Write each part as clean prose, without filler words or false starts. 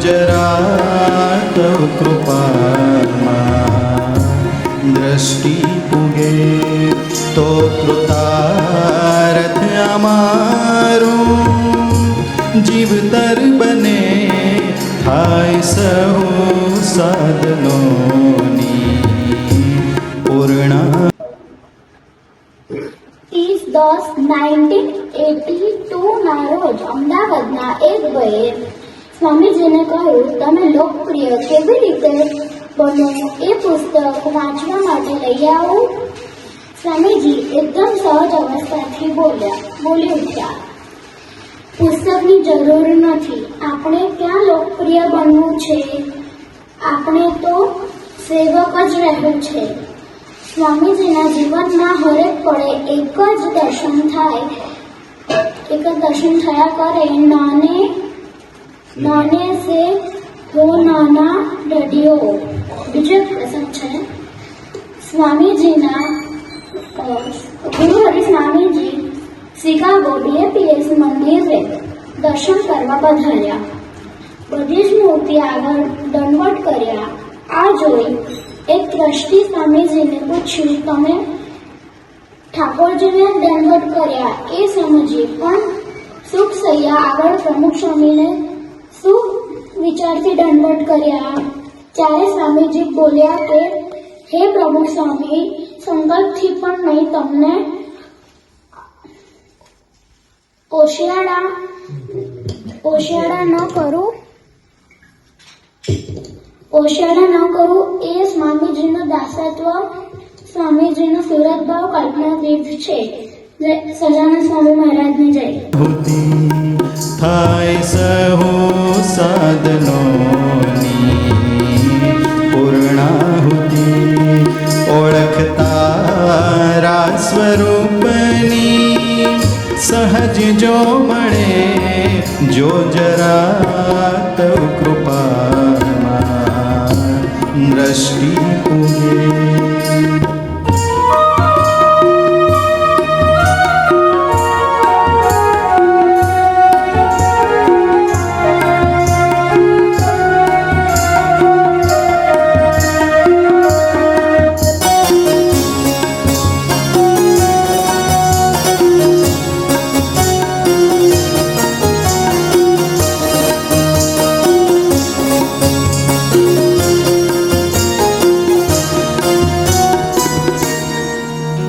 जरा तव कृपाમાં દ્રષ્ટિ પૂગે તો કૃતાર્થ અમારું જીવતર બને થાય સહુ સાધનોની પૂર્ણા 30/10/1982ના રોજ અમદાવાદના એક ભાઈએ સ્વામીજીને કહ્યું, તમે લોકપ્રિય કેવી રીતે બનો એ પુસ્તક વાંચવા માટે લઈ આવો. સ્વામીજી એકદમ સહજ અવસ્થાથી બોલી ઉઠ્યા, પુસ્તકની જરૂર નથી. આપણે ક્યાં લોકપ્રિય બનવું છે, આપણે તો સેવક જ રહેવું છે. સ્વામીજીના જીવનમાં હરેક પળે એક જ દર્શન થયા કરે, નાને સે હો નાના રડિયો. બીજો પ્રસંગ છે, સ્વામીજીના ગુરુ હરિ સ્વામીજી શિકાગો BAPS મંદિરે દર્શન કરવા પધાર્યા. બધી જ મૂર્તિ આગળ દંડવત કર્યા. આ જોઈ એક ટ્રસ્ટી સ્વામીજીને પૂછ્યું, તમે ઠાકોરજીને દંડવત કર્યા એ સમજી, પણ સુખ સૈયા આગળ પ્રમુખ સ્વામીને શું વિચારથી દંડવત કર્યા? ત્યારે સ્વામીજી બોલ્યા કે, હે પ્રમુખ સ્વામી, સંકલ્પથી પણ નહીં, તમને ઓશિયાળા ન કરું એ સ્વામીજીનું દાસત્વ, સ્વામીજીનો સુરત ભાવ કલ્પનાતીત છે. સજાનંદ સ્વામી મહારાજની જય. થાય સહુ સાધનોની પૂર્ણાહુતિ ઓળખતા સ્વરૂપની સહજ જો મળે જો જરા તવ કૃપામાં દ્રષ્ટિ પૂગે.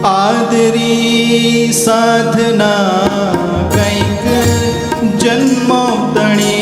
આદરી સાધના કંઈક જન્મો તણી